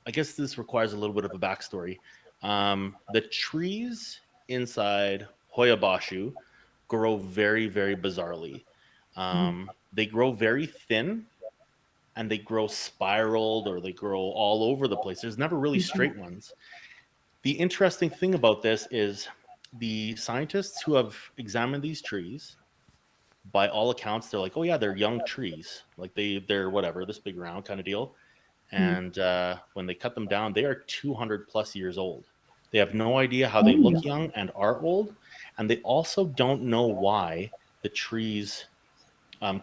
I guess this requires a little bit of a backstory. The trees inside Hoia-Baciu grow very, very bizarrely. Mhm. They grow very thin and they grow spiraled or they grow all over the place. There's never really Mhm. straight ones. The interesting thing about this is the scientists who have examined these trees, by all accounts, they're like, oh yeah, they're young trees. Like they're whatever, this big round kind of deal. Mhm. And when they cut them down, they are 200 plus years old. They have no idea how they look Oh. young and are old, and they also don't know why the trees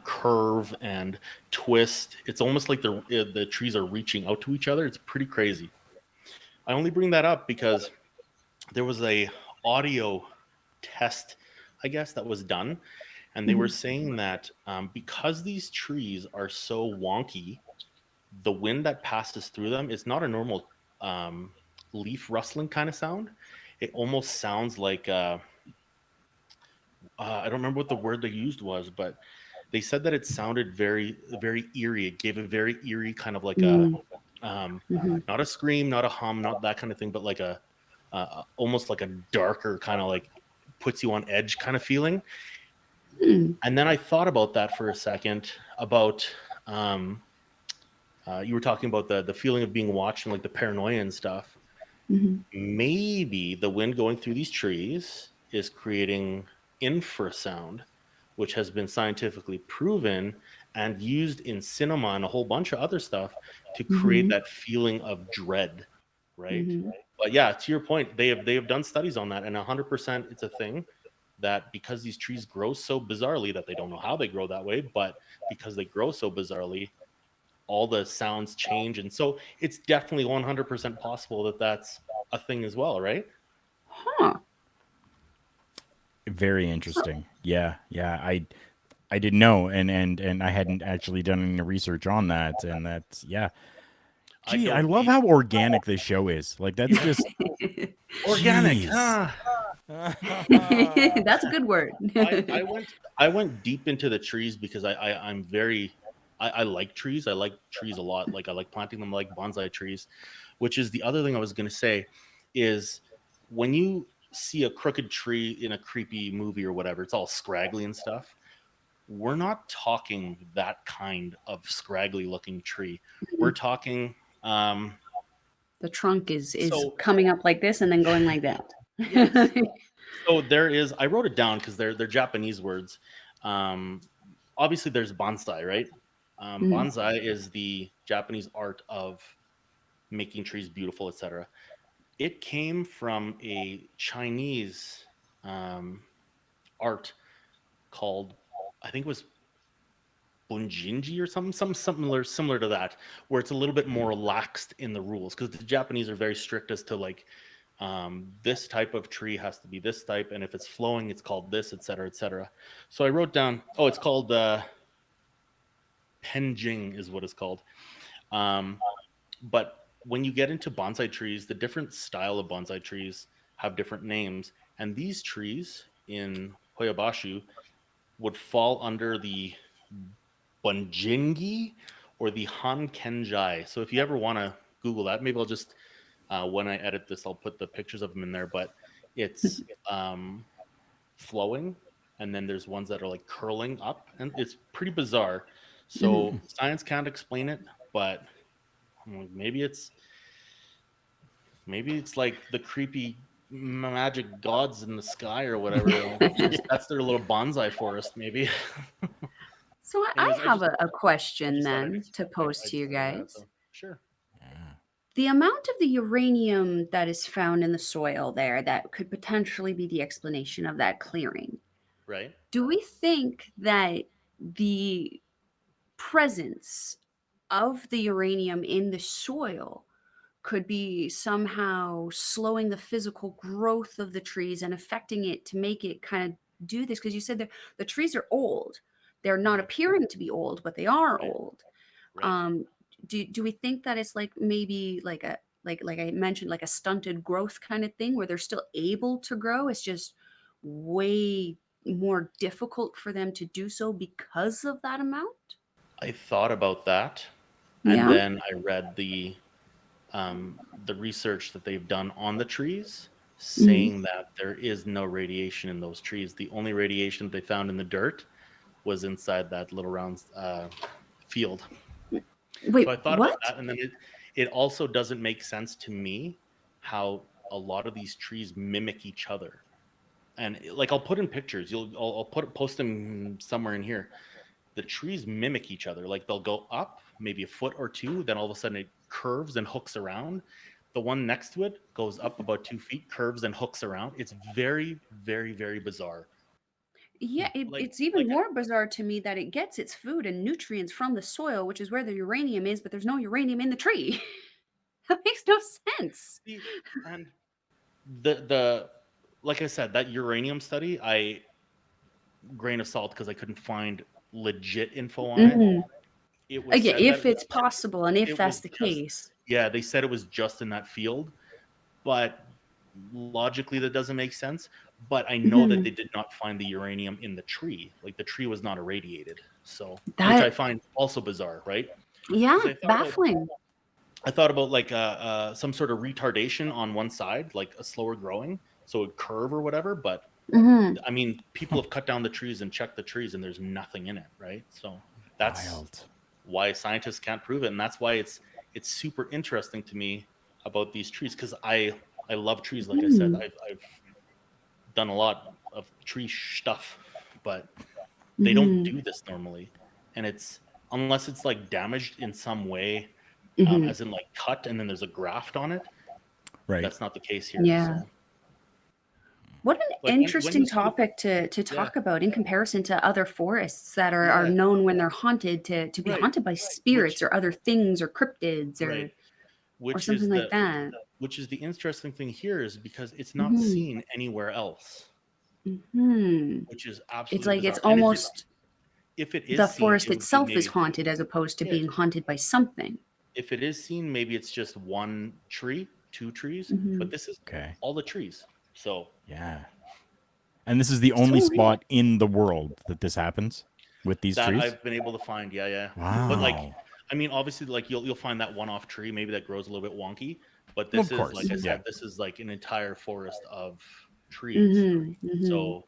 curve and twist. It's almost like the trees are reaching out to each other. It's pretty crazy. I only bring that up because there was a audio test, I guess, that was done, and they were Mhm. saying that because these trees are so wonky, the wind that passes through them is not a normal um, leaf rustling kind of sound. It almost sounds like I don't remember what the word they used was, but they said that it sounded very, very eerie. It gave a very eerie kind of like a Mm. um, Mhm. not a scream, not a hum, not that kind of thing, but like a almost like a darker kind of like puts you on edge kind of feeling. Mm. And then I thought about that for a second about um, you were talking about the feeling of being watched and like the paranoia and stuff. Mhm. Maybe the wind going through these trees is creating infrasound, which has been scientifically proven and used in cinema and a whole bunch of other stuff to create Mhm. that feeling of dread, right? Mhm. But yeah, to your point, they have done studies on that, and 100% it's a thing that because these trees grow so bizarrely that they don't know how they grow that way, but because they grow so bizarrely, all the sounds change, and so it's definitely 100% possible that that's a thing as well, right? Huh. Very interesting. Yeah, yeah. I didn't know, and I hadn't actually done any research on that, and that's yeah. I Gee, I don't love e- how organic this show is. Like that's just organic, jeez. huh? That's a good word. I went deep into the trees because I'm very I like trees. I like trees a lot. Like I like planting them, like bonsai trees, which is the other thing I was going to say is when you see a crooked tree in a creepy movie or whatever, it's all scraggly and stuff. we're not talking that kind of scraggly looking tree. We're talking The trunk is so coming up like this and then going like that. yes. So there is, I wrote it down because they're Japanese words. Obviously there's bonsai, right? Bonsai is the Japanese art of making trees beautiful, etc. It came from a Chinese art called, I think it was bunjinji or something similar to that, where it's a little bit more relaxed in the rules, because the Japanese are very strict as to like this type of tree has to be this type, and if it's flowing, it's called this, etc., etc. So I wrote down, it's called penjing is what it's called. But when you get into bonsai trees, the different style of bonsai trees have different names, and these trees in Hoia-Baciu would fall under the bunjingi or the hankenjai. So if you ever want to Google that, maybe I'll just when I edit this, I'll put the pictures of them in there. But it's flowing, and then there's ones that are like curling up, and it's pretty bizarre. So science can't explain it, but maybe it's like the creepy magic gods in the sky or whatever. That's their little bonsai forest, maybe. So Anyways, I have a I question just thought I'd then to explain it. pose I to you just thought that, guys. so, sure. The amount of the uranium that is found in the soil there that could potentially be the explanation of that clearing. Right. Do we think that the presence of the uranium in the soil could be somehow slowing the physical growth of the trees and affecting it to make it kind of do this? Because you said the trees are old. They're not appearing to be old, but they are Right. old. Right. Do we think that it's like maybe like a like I mentioned, like a stunted growth kind of thing where they're still able to grow? It's just way more difficult for them to do so because of that amount? I thought about that, and Yeah. then I read the research that they've done on the trees, saying that there is no radiation in those trees. The only radiation they found in the dirt was inside that little round field. Wait, So I thought what? about that, and then it also doesn't make sense to me how a lot of these trees mimic each other. And like I'll put in pictures. I'll post them somewhere in here. The trees mimic each other. Like they'll go up maybe a foot or two, then all of a sudden it curves and hooks around. The one next to it goes up about 2 feet, curves and hooks around. It's very, very, very bizarre. Yeah, Like it's even more bizarre to me that it gets its food and nutrients from the soil, which is where the uranium is, but there's no uranium in the tree. That makes no sense. and the like I said, that uranium study, grain of salt, because I couldn't find legit info on it. It was Yeah, said that if it's possible and if it that's was the just, case. yeah, they said it was just in that field, but logically that doesn't make sense. But I know that they did not find the uranium in the tree. Like the tree was not irradiated. So, which I find also bizarre, right? Yeah, 'Cause baffling. I thought about like some sort of retardation on one side, like a slower growing, so it curve or whatever. But I mean, people have cut down the trees and checked the trees, and there's nothing in it, right? So that's Wild. why scientists can't prove it, and that's why it's super interesting to me about these trees, because I love trees. Like I said, I've done a lot of tree stuff, but they don't do this normally, and it's unless it's like damaged in some way, as in like cut and then there's a graft on it. Right. That's not the case here. Yeah. So. What an Like, when interesting you see the- topic to Yeah. talk about in comparison to other forests that are known when they're haunted to be Right. haunted by spirits or other things or cryptids or Right. or Which something is like that. which is the interesting thing here, is because it's not seen anywhere else, which is It's absolutely like bizarre. it's And almost if it is the seen, forest it would be itself is maybe- haunted as opposed to Yeah. being haunted by something. If it is seen, maybe it's just one tree, two trees, but this is Okay. all the trees. So Yeah. And this is the only So spot in the world that this happens with these that trees? I've been able to find, yeah. Wow. But like, I mean, obviously, like you'll find that one-off tree maybe that grows a little bit wonky, but this Of course, is, like I said, yeah. this is like an entire forest of trees. So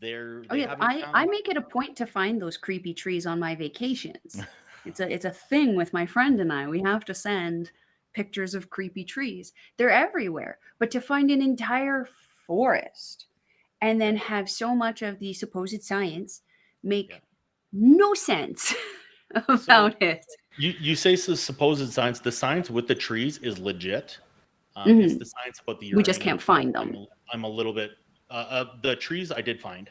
Oh they yeah, haven't I found. make it a point to find those creepy trees on my vacations. It's a thing with my friend and I. We have to send pictures of creepy trees. They're everywhere. But to find an entire forest and then have so much of the supposed science make Yeah. no sense So about it. you say so supposed science. The science with the trees is legit. It's Mhm. the science about the We just uranium can't that find them. I'm a little bit. The trees I did find.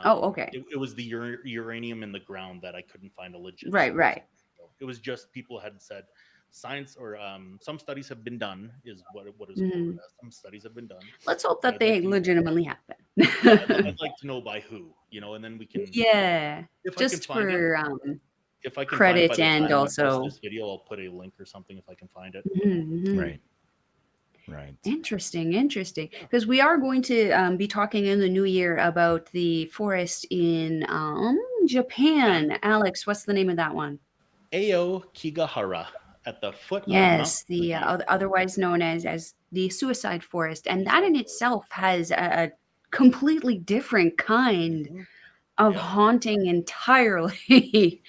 Oh, okay. It was the uranium in the ground that I couldn't find a legit Right, source. right. It was just people had said science or some studies have been done is what is Mhm. quoted as. Some studies have been done. Let's hope But that I'd like they to, legitimately happen. yeah, I'd like to know by who, and then we can, Yeah, if I can just find it, for if I can find it by credit the and time I post also. this video, I'll put a link or something if I can find it. Mhm. Right. Right. Interesting. Because we are going to be talking in the new year about the forest in Japan. Alex, what's the name of that one? Aokigahara at the foot of Mount Yes, the Fuji. otherwise known as the suicide forest, and that Suicide in forest. itself has a completely different kind Mhm. of Yeah. haunting entirely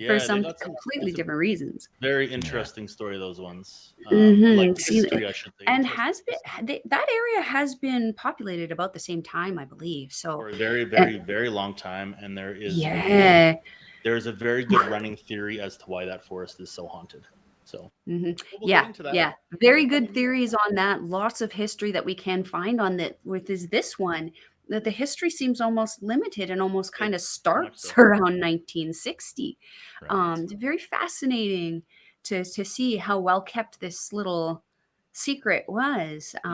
for Yeah, they some got some. completely It's a different reasons. very interesting story. Those ones, Mhm. like See, history, I should say. and Interesting has been history that area has been populated about the same time, I believe. So, for a very, uh, very, very long time, and yeah. there's a very good running theory as to why that forest is so haunted. So Mhm. we'll get Yeah, into that. yeah. Very good theories on that. Lots of history that we can find on that with this one. That the history seems almost limited and almost kind of Much starts so. around 1960. Right. It's very fascinating to see how well kept this little secret was. I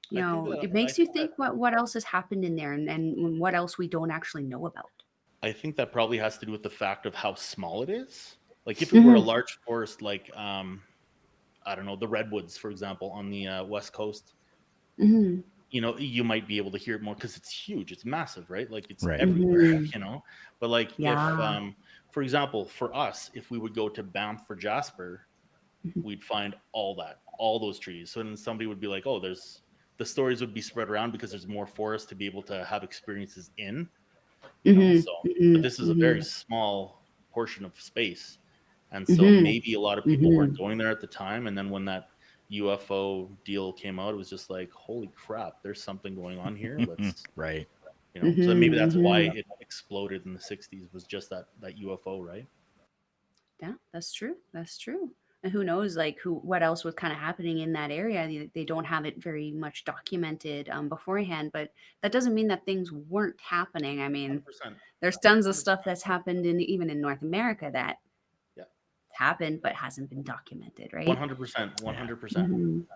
think that It I makes you think that think what else has happened in there and what else we don't actually know about. I think that probably has to do with the fact of how small it is. Like if it were a large forest, like I don't know, the redwoods, for example, on the west coast, Mhm. you might be able to hear it more because it's huge, it's massive, right? Like it's Right. everywhere, Mhm. But like if, Yeah. for example, for us, if we would go to Banff for Jasper, Mhm. we'd find all those trees. So then somebody would be like, oh, the stories would be spread around because there's more forest to be able to have experiences in. Mhm. So but Mhm. this is a very Mhm. small portion of space, and so Mhm. maybe a lot of people weren't Mhm. going there at the time, and then when that UFO deal came out, it was just like, holy crap, there's something going on here. Let's Right. so maybe that's why Mhm. it exploded in the 60s, was just that UFO, right? Yeah, that's true. That's true. And who knows, like what else was kind of happening in that area? They don't have it very much documented beforehand, but that doesn't mean that things weren't happening. I mean, 100%. there's tons of 100%. stuff that's happened in even in North America that Yeah. happened but hasn't been documented, right? 100%. Yeah. 100%. Mhm.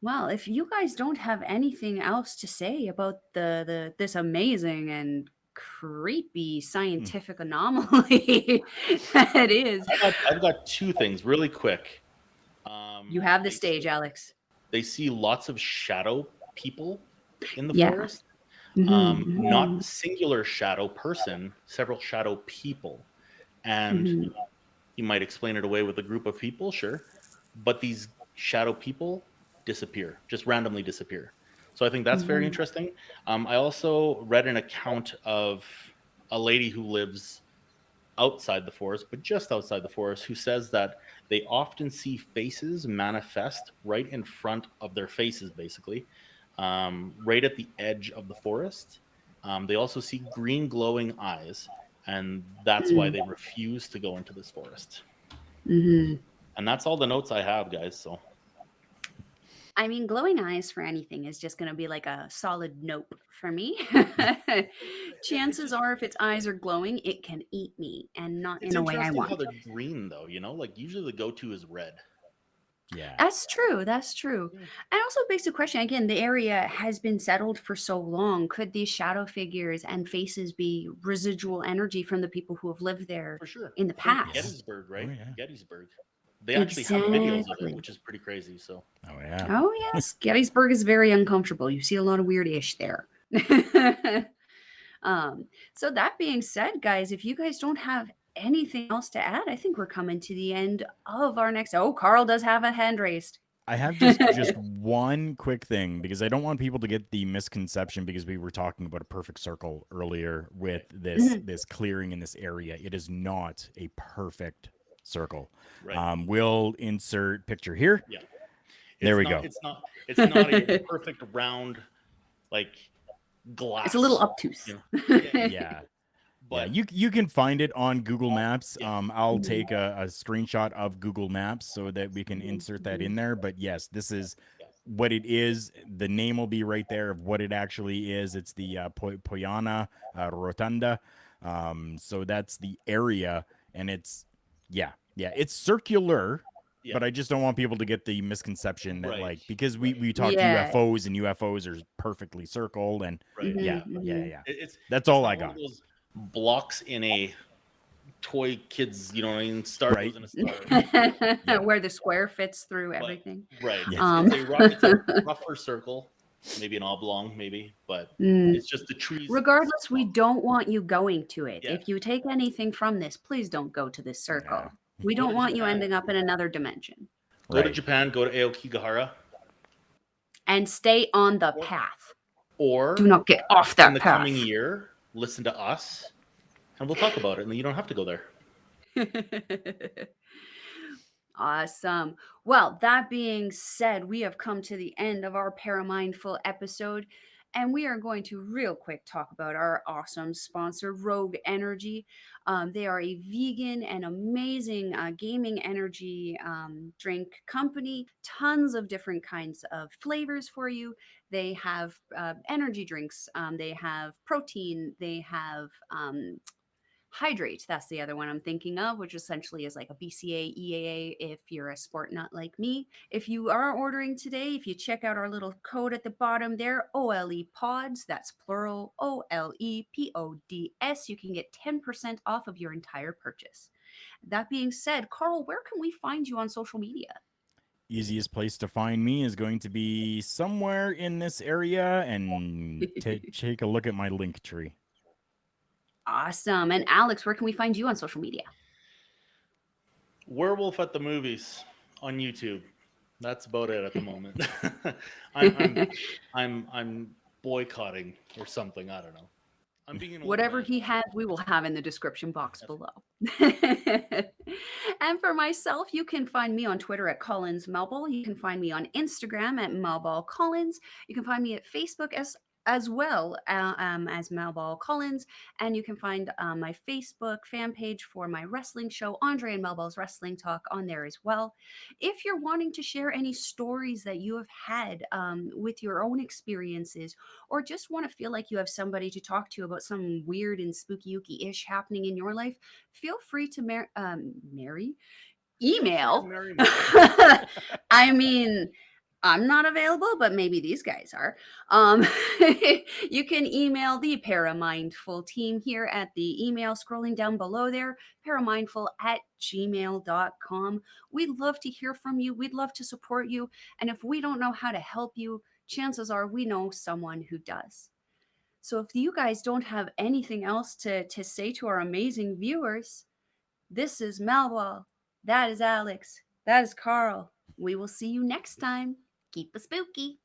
Well, if you guys don't have anything else to say about the this amazing and creepy scientific anomaly that is, I've got two things really quick. you have the They stage, Alex. they see lots of shadow people in the Yeah. forest. Mhm, Not mhm, singular shadow person, several shadow people. And mhm, you might explain it away with a group of people, sure. But these shadow people disappear, just randomly disappear. So I think that's very mhm, interesting. I also read an account of a lady who lives outside the forest, but just outside the forest, who says that they often see faces manifest right in front of their faces, basically, right at the edge of the forest. They also see green glowing eyes, and that's why mhm, they refuse to go into this forest. mhm. And that's all the notes I have, guys. So I mean, glowing eyes for anything is just going to be like a solid nope for me. it's Chances just are, if its eyes are glowing, it can eat me and not it's in a way I interesting how want. they're green, though. Like usually the go-to is red. Yeah. That's true. That's true. Yeah, And also begs the question again, the area has been settled for so long. Could these shadow figures and faces be residual energy from the people who have lived there for sure. in the From Yeah. past? Gettysburg, Oh right? yeah. Gettysburg. They actually have videos of it, Exactly. which is pretty crazy. So Oh yeah. Oh, yes. Gettysburg is very uncomfortable. You see a lot of weird ish there. um, so, that being said, guys, if you guys don't have anything else to add, I think we're coming to the end of our next. Oh, Carl does have a hand raised. I have just one quick thing, because I don't want people to get the misconception, because we were talking about a perfect circle earlier with this clearing in this area. It is not a perfect circle. Right. We'll insert picture here. Yeah. There we go. It's not a perfect round like glass. It's a little obtuse. You know? Yeah. But You can find it on Google Maps. I'll take a screenshot of Google Maps so that we can insert that in there. But yes, this is what it is. The name will be right there of what it actually is. It's the Poiana Rotunda. So that's the area, and it's it's circular. Yeah. But I just don't want people to get the misconception that Right. because we talk UFOs, and UFOs are perfectly circled, and Right. That's all not I one got. of those blocks in a toy kids, you know what I mean? Star Right. goes in a star. Where the square fits through But- everything. Right. Yeah. It's a rougher circle, maybe an oblong, maybe, but it's just the trees. Regardless, we don't want you going to it. Yeah. If you take anything from this, please don't go to this circle. Yeah. We Go don't to want you Japan. ending up in another dimension. Go to Right. Japan, go to Aokigahara, And stay on the path. or Do not get off in that the path. coming year, listen to us, and we'll talk about it, and then you don't have to go there. Awesome. Well, that being said, we have come to the end of our ParaMindful episode, and we are going to real quick talk about our awesome sponsor, Rogue Energy. They are a vegan and amazing gaming energy drink company. Tons of different kinds of flavors for you. They have energy drinks. They have protein. They have Hydrate, that's the other one I'm thinking of, which essentially is like a BCA, EAA if you're a sport nut like me. If you are ordering today, if you check out our little code at the bottom there, OLE Pods, that's plural, OLEPODS, you can get 10% off of your entire purchase. That being said, Karl, where can we find you on social media? Easiest place to find me is going to be somewhere in this area, and take a look at my link tree. Awesome. And Alex, where can we find you on social media? Werewolf at the Movies on YouTube. That's about it at the moment. I'm boycotting or something. I don't know. I'm being an old Whatever man. he has, we will have in the description box below. And for myself, you can find me on Twitter at Collins Melball. You can find me on Instagram at Melball Collins. You can find me at Facebook as well as Melball Collins. And you can find my Facebook fan page for my wrestling show, Andre and Melball's Wrestling Talk, on there as well. If you're wanting to share any stories that you have had with your own experiences, or just want to feel like you have somebody to talk to about some weird and spooky-ish happening in your life, feel free to email. Mary I mean, I'm not available, but maybe these guys are. You can email the ParaMindful team here at the email scrolling down below there, paramindful@gmail.com. We'd love to hear from you. We'd love to support you. And if we don't know how to help you, chances are we know someone who does. So if you guys don't have anything else to say to our amazing viewers, this is Melball. That is Alex. That is Karl. We will see you next time. Keep it spooky.